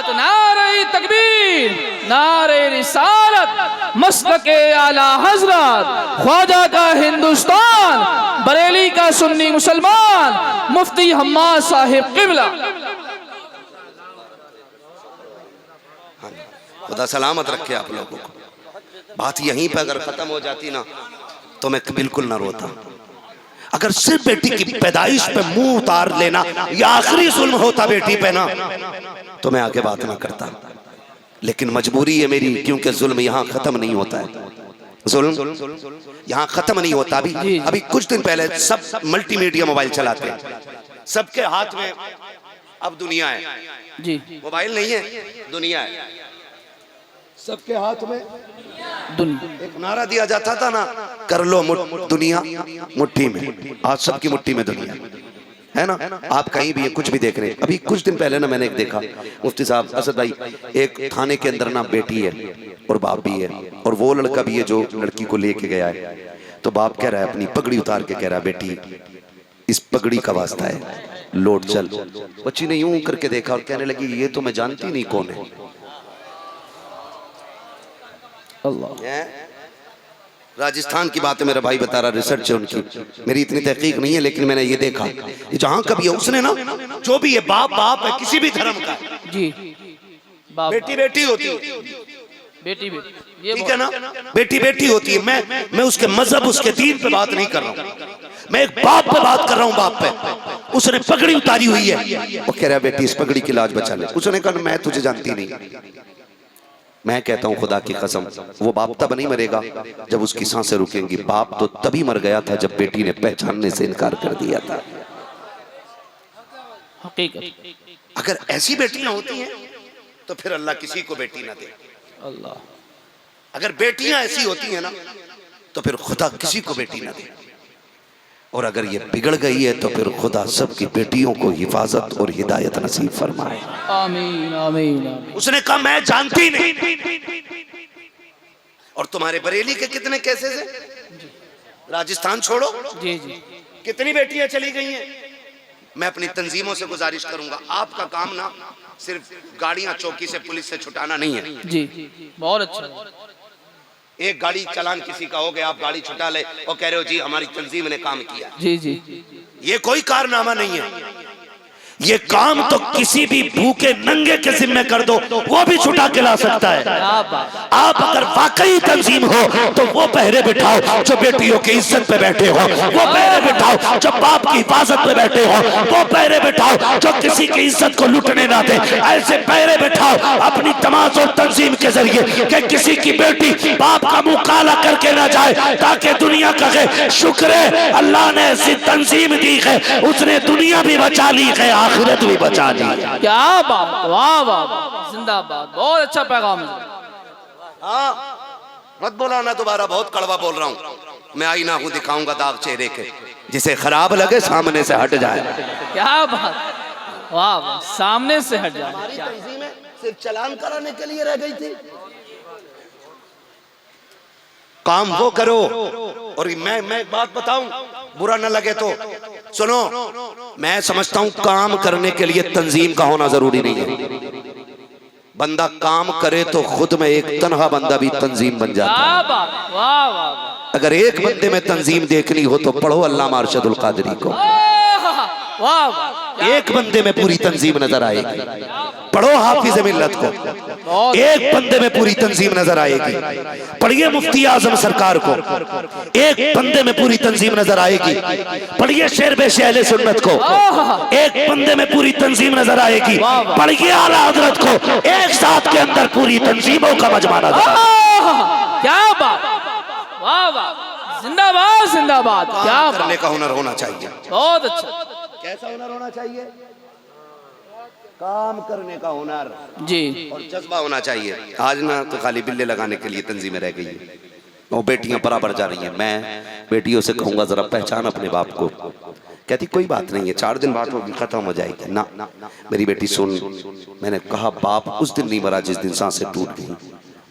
नारे तकबीर, नारे रिसालत, मसलके आला हजरत, ख्वाजा का हिंदुस्तान, बरेली का सुन्नी मुसलमान, मुफ्ती हम्माद साहिब किबला। खुदा सलामत रखे आप लोगों को। बात यहीं पे अगर खत्म हो जाती ना तो मैं बिल्कुल ना रोता। अगर सिर्फ बेटी की पैदाइश पे मुंह उतार लेना या आखिरी जुल्म होता बेटी पे ना तो मैं आगे बात ना करता। लेकिन मजबूरी है मेरी, क्योंकि जुल्म यहाँ खत्म नहीं होता है। जुल्म यहाँ खत्म नहीं होता। अभी कुछ दिन पहले सब मल्टीमीडिया मोबाइल चलाते हैं, सबके हाथ में अब दुनिया है जी। मोबाइल नहीं है, दुनिया है सबके हाथ में। दुनिया एक नारा दिया जाता था ना, कर लो दुनिया मुट्ठी में। आज सबकी मुट्ठी में दुनिया है ना। आप कहीं भी कुछ भी देख रहे हैं। अभी कुछ दिन पहले ना मैंने एक देखा, मुफ्ती साहब असद भाई, एक थाने के अंदर ना बेटी है और बाप भी है, और वो लड़का भी है जो लड़की को लेके गया है। तो बाप कह रहा है अपनी पगड़ी उतार के कह रहा है बेटी इस पगड़ी का वास्ता है, लौट चल। बच्ची ने यूं करके देखा और कहने लगी ये तो मैं जानती नहीं कौन है। अल्लाह। राजस्थान की बात है, मेरा भाई बता रहा, रिसर्च है उनकी, मेरी इतनी तहकीक नहीं है, लेकिन मैंने ये देखा जहां कभी है उसने ना, जो भी है बाप है किसी भी धर्म का जी, बेटी बेटी होती है, बेटी ठीक है ना, बेटी बेटी होती है। मैं उसके मजहब उसके दीन पे बात नहीं कर रहा हूँ, मैं एक बाप पे बात कर रहा हूँ। बाप पे उसने पगड़ी उतारी हुई है, वो कह रहा है बेटी इस पगड़ी की लाज बचा ले। उसने कहा मैं तुझे जानती नहीं। मैं कहता हूं खुदा की कसम, वो बाप तब नहीं मरेगा जब उसकी सांसें रुकेंगी। बाप तो तभी मर गया था जब बेटी ने पहचानने से इनकार कर दिया था। अगर ऐसी बेटियां होती हैं तो फिर अल्लाह किसी को बेटी ना दे। अल्लाह अगर बेटियां ऐसी होती हैं ना तो फिर खुदा किसी को बेटी ना दे, और अगर ये बिगड़ गई है तो फिर खुदा सबकी बेटियों को हिफाजत और हिदायत नसीब फरमाए। आमीन आमीन आमीन। उसने कहा मैं जानती नहीं। और तुम्हारे बरेली के कितने केसेस हैं? राजस्थान छोड़ो, जी जी, कितनी बेटियां चली गई हैं। मैं अपनी तंजीमों से गुजारिश करूंगा, आपका काम ना सिर्फ गाड़ियां चौकी से पुलिस से छुटाना नहीं है। जी बहुत अच्छा। एक गाड़ी चालान किसी का हो गया, आप गाड़ी छुटा ले और कह रहे हो जी हमारी तंजीम ने काम किया। जी जी, ये कोई कारनामा नहीं है। ये काम तो किसी भी भूखे नंगे के जिम्मे कर दो, वो भी छुटा के ला सकता है। आप अगर वाकई तंजीम हो तो वो पहरे बिठाओ जो बेटियों की इज्जत पे बैठे हो, वो पहरे बिठाओ जो बाप की हिफाजत पे बैठे हो, वो पहरे बिठाओ जो किसी की इज्जत को लूटने ना दे। ऐसे पहरे बिठाओ अपनी तमाम और तंजीम के जरिए कि किसी की बेटी बाप का मुंह काला करके ना जाए, ताकि दुनिया कहे शुक्र है अल्लाह ने ऐसी तंजीम दी है, उसने दुनिया भी बचा ली है, आखिरत भी बचा ली। क्या बात, वाह वाह, जिंदाबाद, बहुत अच्छा पैगाम है। हाँ मत बोला ना दोबारा, बहुत कड़वा बोल रहा हूँ मैं। आईना हूँ दिखाऊंगा दाग चेहरे के, जिसे खराब लगे सामने से हट जाए। क्या बात, वाह वाह, सामने से हट जाए। हमारी तंजीमें सिर्फ चलान कराने के लिए रह गई थी। काम वो करो। और मैं एक बात बताऊं, बुरा न लगे तो सुनो, मैं समझता हूं काम करने के लिए तंजीम का होना जरूरी नहीं है। बंदा काम करे तो खुद में एक तनहा बंदा भी तंजीम बन जाता है। वाह वाह, अगर एक बंदे में तंजीम देखनी हो तो पढ़ो अल्लामा अरशदुल कादरी को। एक बंदे में पूरी तंजीम नजर आएगी। पढ़ो हाफिज मिल्लत को, एक बंदे में पूरी तंजीम नजर आएगी। पढ़िए मुफ्ती आजम सरकार को, एक बंदे में पूरी तंजीम नजर आएगी। पढ़िए शेर बेश अहले सुन्नत को, एक बंदे में पूरी तंजीम नजर आएगी। पढ़िए आला हजरत को, एक साथ के अंदर पूरी तंजीमों का मजमा नजर आएगा। क्या बात, वाह वाह, जिंदाबाद जिंदाबाद। क्या करने का हुनर होना चाहिए। बहुत अच्छा। कैसा हुनर होना चाहिए? काम करने का हुनर जी, और जज्बा होना चाहिए। आज ना तो खाली बिल्ले लगाने के लिए तंजीमें रह गई है, वो बेटियां बराबर जा रही हैं। मैं बेटियों से कहूंगा जरा पहचान अपने बाप को। कहती कोई बात नहीं है, 4 दिन बाद वो खत्म हो जाएगी। ना मेरी बेटी सुन, मैंने कहा बाप उस दिन नहीं मरा जिस दिन सांसें टूट गई,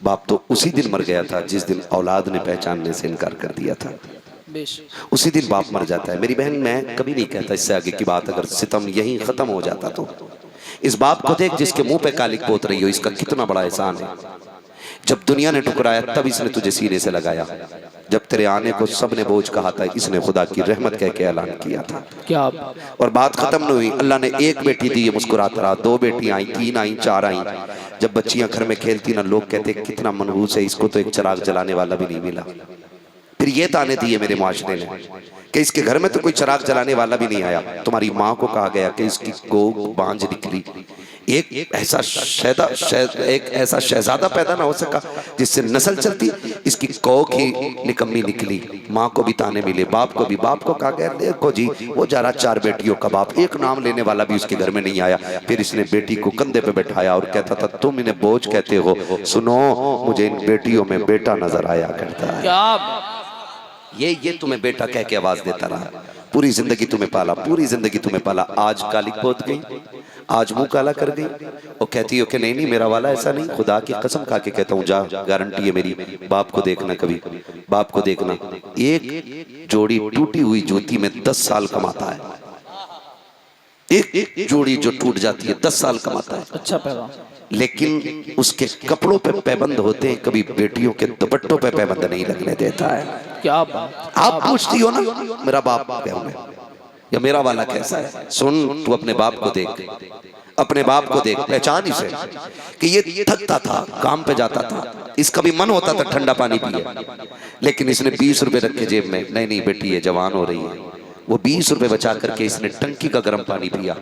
बाप तो उसी दिन मर गया था जिस दिन औलाद ने पहचानने से इनकार कर दिया था। उसी दिन बाप मर जाता है। मेरी बहन, मैं कभी नहीं कहता इससे आगे की बात, अगर सितम यहीं खत्म हो जाता तो इस बाप को देख जिसके मुंह पे कालिक पोत रही हो, इसका कितना बड़ा एहसान है। जब दुनिया ने ठुकराया तब इसने तुझे सीने से लगाया, जब तेरे आने को सबने बोझ कहा था इसने खुदा की रहमत कह के ऐलान किया था। क्या और बात खत्म नहीं हुई, अल्लाह ने एक बेटी दी, मुस्कुराता रहा। 2 बेटियां आई, 3 आई, 4 आई। जब बच्चियां घर में खेलती ना, लोग कहते कितना मनहूस है, इसको तो एक चिराग जलाने वाला भी नहीं मिला। फिर ये ताने दिए मेरे मुआशरे ने कि इसके घर में तो कोई चिराग जलाने वाला भी नहीं आया। तुम्हारी माँ को कहा गया कि इसकी गोद बांझ निकली, एक ऐसा शहजादा पैदा ना हो सका जिससे नस्ल चलती, इसकी कोख ही निकम्मी निकली। माँ को भी ताने मिले, बाप को भी। बाप को कहा गया देखो जी वो जा रहा 4 बेटियों का बाप, एक नाम लेने वाला भी उसके घर में नहीं आया। फिर इसने बेटी को कंधे पे बैठाया और कहता था तुम इन्हें बोझ कहते हो, सुनो मुझे इन बेटियों में बेटा नजर आया करता है। ये तुम्हें बेटा कह के आवाज देता रहा, पूरी जिंदगी तुम्हें पाला, पूरी जिंदगी तुम्हें पाला। आज काली पोत गई, आज मुंह काला कर गई। वो कहती हो कि नहीं नहीं मेरा वाला ऐसा नहीं, खुदा की कसम खा के कहता हूँ, जा गारंटी है मेरी, बाप को देखना, कभी बाप को देखना। एक जोड़ी टूटी हुई जूती में 10 साल कमाता है। एक जोड़ी जो टूट जाती है 10 साल कमाता है। अच्छा पैगाम। लेकिन उसके कपड़ों पे पाबंद होते हैं, कभी बेटियों के दुपट्टों पे पाबंद नहीं लगने देता है। क्या बात। आप पूछती हो ना मेरा बाप क्या है या मेरा वाला कैसा है? सुन, तू अपने बाप को देख, अपने बाप को देख, पहचान इसे कि ये थकता था, काम पे जाता था, इसका भी मन होता था ठंडा पानी पिए, लेकिन इसने 20 रुपए रखे जेब में। नहीं नहीं बेटी ये जवान हो रही है, वो 20 रुपए बचा करके इसने टंकी का गर्म पानी पिया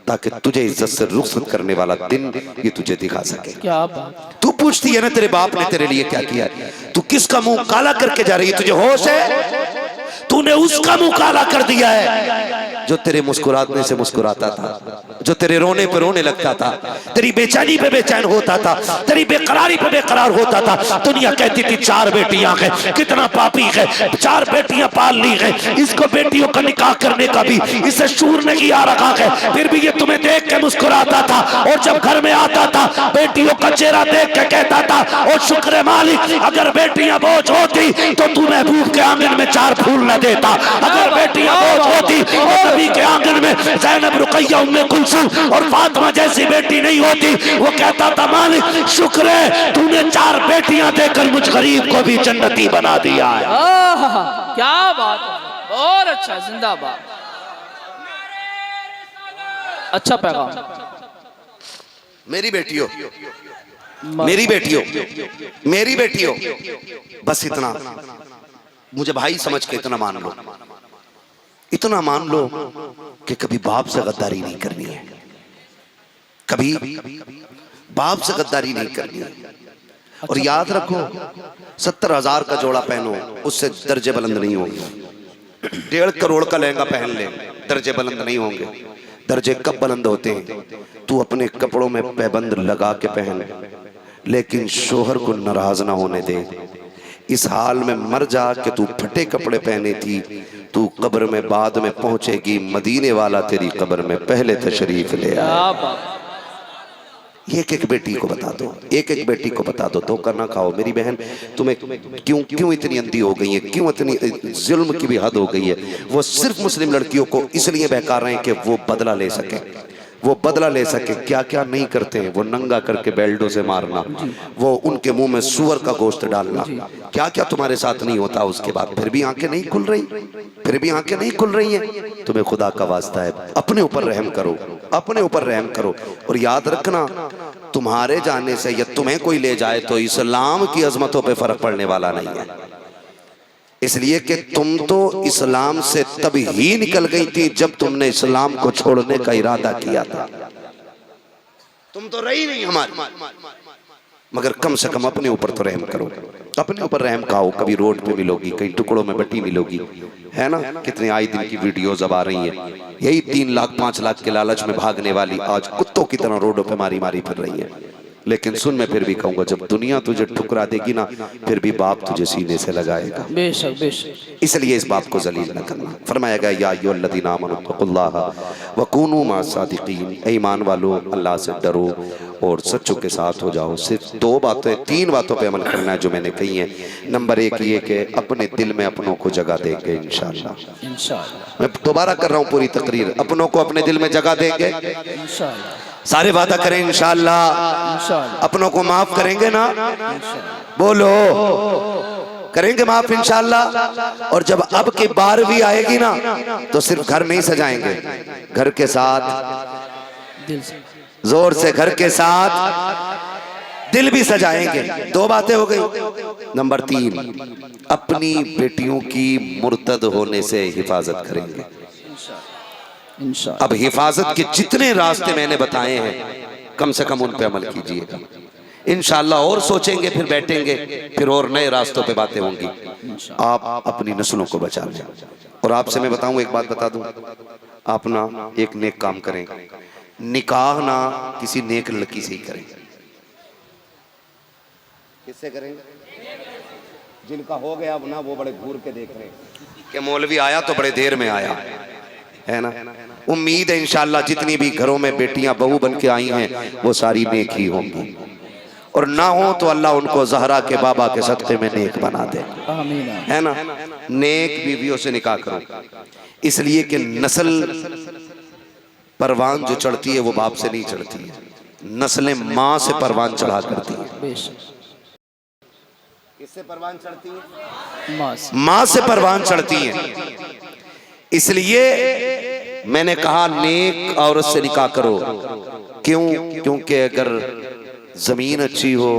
ताकि तुझे इज्जत से रुखसत करने वाला दिन ये तुझे दिखा सके। क्या बात। तू पूछती है ना तेरे बाप ने तेरे लिए क्या किया है, तू किसका मुंह काला करके जा रही है? तुझे होश है? तूने उसका मुंह काला कर दिया है जो तेरे मुस्कुराने से मुस्कुराता था, जो तेरे रोने पे रोने लगता था, तेरी बेचैनी पे बेचैन होता था, तेरी बेकरारी पे बेकरार होता था। दुनिया कहती थी 4 बेटियां हैं, कितना पापी है, 4 बेटियां पाल ली है, इसको बेटियों का निकाह करने का भी इसे शूर नहीं आ रखा है, फिर भी ये तुम्हें देख के मुस्कुराता था। और जब घर में आता था बेटियों का चेहरा देख के कहता था, और शुक्र मालिक अगर बेटियां बोझ होती तो तू महबूब के आंगन में 4 फूल न देता, अगर बेटियां बोझ होती तो नबी के आंगन में ज़ैनब, रुकैया, उम्मे कुलसूम और फातिमा जैसी बेटी नहीं होती। वो कहता था मालिक शुक्र है तूने 4 बेटियां देकर मुझ गरीब को भी जन्नती बना दिया है। क्या बात है, बहुत अच्छा, जिंदाबाद, अच्छा पैगाम। मेरी बेटियों, मेरी बेटियों, मेरी बेटियों, बस इतना मुझे भाई समझ के इतना मान लो, इतना मान लो कि कभी बाप से गद्दारी नहीं करनी है, कभी बाप से गद्दारी नहीं करनी है। और याद रखो 70,000 का जोड़ा पहनो, उससे दर्जे बुलंद नहीं होंगे। 1.5 करोड़ का लहंगा पहन ले, दर्जे बुलंद नहीं होंगे। दर्जे कब बुलंद होते हैं? तू अपने कपड़ों में पैबंद लगा के पहन, लेकिन शोहर को नाराज ना होने दे। इस हाल में मर जा कि तू फटे कपड़े पहने थी, तू कब्र में बाद में पहुंचेगी, मदीने वाला तेरी कब्र में पहले तशरीफ ले आया। एक एक बेटी को बता दो, एक एक बेटी को बता दो, धोखा ना खाओ। मेरी बहन तुम्हें क्यों इतनी अंधी हो गई है, क्यों इतनी जुल्म की भी हद हो गई है। वो सिर्फ मुस्लिम लड़कियों को इसलिए बहका रहे हैं कि वो बदला ले सके, वो बदला ले सके। क्या क्या नहीं करते हैं वो, नंगा करके बेल्टों से मारना, वो उनके मुंह में सुअर का गोश्त डालना, क्या क्या तुम्हारे साथ नहीं होता। उसके बाद फिर भी आंखें नहीं खुल रही, फिर भी आंखें नहीं खुल रही हैं। तुम्हें खुदा का वास्ता है, अपने ऊपर रहम करो, अपने ऊपर रहम करो। और याद रखना तुम्हारे जाने से या तुम्हें कोई ले जाए तो इस्लाम की अजमतों पे फर्क पड़ने वाला नहीं है, इसलिए कि तुम तो इस्लाम से तब ही निकल गई थी जब तुमने इस्लाम को छोड़ने का इरादा किया था। तुम तो रही नहीं हमारी, मगर कम से कम अपने ऊपर तो रहम करो, अपने ऊपर रहम खाओ। कभी रोड पे मिलोगी, कई टुकड़ों में बटी मिलोगी, है ना। कितने आए दिन की वीडियोस अब आ रही हैं, यही 3 लाख 5 लाख के लालच में भागने वाली आज कुत्तों की तरह रोडों पे मारी मारी फिर रही है। लेकिन सुन, मैं फिर भी कहूंगा, जब दुनिया तुझे ठुकरा देगी ना, फिर भी बाप तुझे सीने से लगाएगा। बेशक बेशक, इसलिए इस बाप को जलील न करना। फरमाया गया या अय्युहल्लज़ीना आमनुत्तक़ुल्लाह व कूनू मअस-सादिक़ीन, ईमान वालों अल्लाह से डरो और सच्चों के साथ हो जाओ। सिर्फ 2 बातें, 3 बातों पे अमल करना है जो मैंने कही है। नंबर 1 ये कि अपने दिल में अपनों को जगह देंगे इंशाअल्लाह। इंशाअल्लाह, मैं दोबारा कर रहा हूँ पूरी तकरीर, अपनों को अपने दिल में जगह देंगे इंशाअल्लाह, सारे वादा करें इंशाअल्लाह। इंशाअल्लाह, अपनों को माफ करेंगे ना, बोलो करेंगे माफ इंशाअल्लाह। और जब अब की बार भी आएगी ना, तो सिर्फ घर नहीं सजाएंगे, घर के साथ दिल से, जोर से घर के साथ दिल भी सजाएंगे। 2 बातें हो गई। नंबर 3, अपनी बेटियों की मुर्तद होने से हिफाजत करेंगे इंशाअल्लाह। अब हिफाजत के जितने रास्ते मैंने बताए हैं, कम से कम उन पे अमल कीजिएगा इंशाअल्लाह। और सोचेंगे, फिर बैठेंगे, फिर और नए रास्तों पे बातें होंगी। आप अपनी नस्लों को बचा लें। और आपसे मैं बताऊं, एक बात बता दूं, आप ना एक नेक काम करें, निकाह ना किसी नेक लड़की से ही करें। किससे करेंगे? जिनका हो गया ना, वो बड़े घूर के देख रहे हैं कि मौलवी आया तो बड़े देर में आया, है ना। उम्मीद है इंशाअल्लाह जितनी भी घरों में बेटियां बहू बन के आई हैं, वो सारी नेक ही होंगी। और ना हो तो अल्लाह उनको ज़हरा के बाबा के सदक़े में नेक बना दे, आमीन, है ना। नेक बीवियों से निकाह करो, इसलिए कि नस्ल परवान जो चढ़ती है वो बाप से नहीं चढ़ती है, नस्लें माँ से परवान चढ़ा करती है। बेशक, किससे परवान चढ़ती है? माँ से परवान चढ़ती है। इसलिए मैंने कहा नेक औरत से निकाह करो। क्यों? क्योंकि अगर जमीन अच्छी हो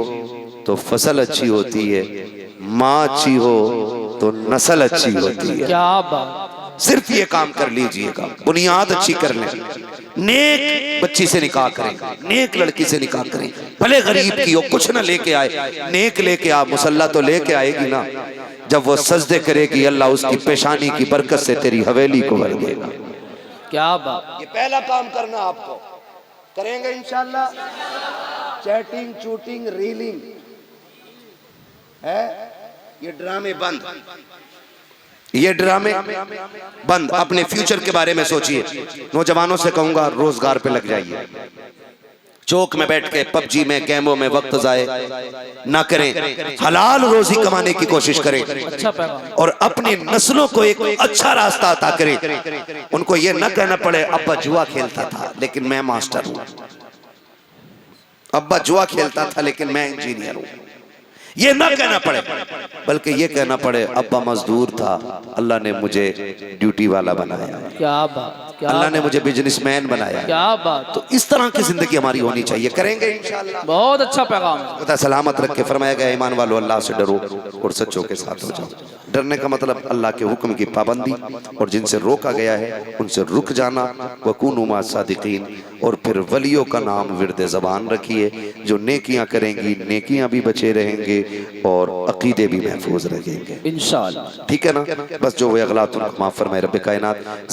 तो फसल अच्छी होती है, माँ अच्छी हो तो नस्ल अच्छी होती है। क्या बात, सिर्फ ये काम कर लीजिएगा, बुनियाद अच्छी कर लें। नेक बच्ची से निकाह करें, नेक लड़की से निकाह करें, भले गरीब की हो, कुछ ना लेके आए, नेक लेके आ। मुसल्ला तो लेके आएगी ना, जब वो सजदे करेगी अल्लाह उसकी पेशानी की बरकत से तेरी हवेली को भर देगा। क्या बात। ये पहला काम करना आपको, करेंगे इंशाल्लाह। चैटिंग, चूटिंग, रीलिंग है, ये ड्रामे बंद, ये ड्रामे बंद। अपने फ्यूचर के बारे में सोचिए। नौजवानों से कहूंगा रोजगार पे लग जाइए। चौक में बैठ के पबजी में, गेमों में वक्त जाए ना करें, हलाल रोजी कमाने की कोशिश करें अच्छा पैगाम। और अपनी नस्लों को एक अच्छा रास्ता अता करें। उनको ये न कहना पड़े अब्बा जुआ खेलता था लेकिन मैं मास्टर हूं, अब्बा जुआ खेलता था लेकिन मैं इंजीनियर हूं। ये ना कहना पड़े, बल्कि ये कहना पड़े अब्बा मजदूर था, अल्लाह ने मुझे ड्यूटी वाला बनाया, क्या बात, क्या अल्लाह ने मुझे बिजनेसमैन बनाया। क्या बात। तो इस तरह की जिंदगी हमारी होनी चाहिए। करेंगे इंशाल्लाह। बहुत अच्छा पैगाम है। खुदा सलामत रख के फरमाया गया ईमान वालों अल्लाह से डरो और सच्चों के साथ हो जाओ। डरने का मतलब अल्लाह के हुक्म की पाबंदी और जिनसे रोका गया है उनसे रुक जाना। वकूनु मा सादिकीन। और फिर वलियों का नाम विर्द ज़बान रखिए, जो नेकियां करेंगी नेकियां भी बचे रहेंगे और अकीदे भी महफूज रहेंगे इंशाअल्लाह। ठीक है ना। बस जो वे अगलात माफ फरमाए रब्बे कायनात।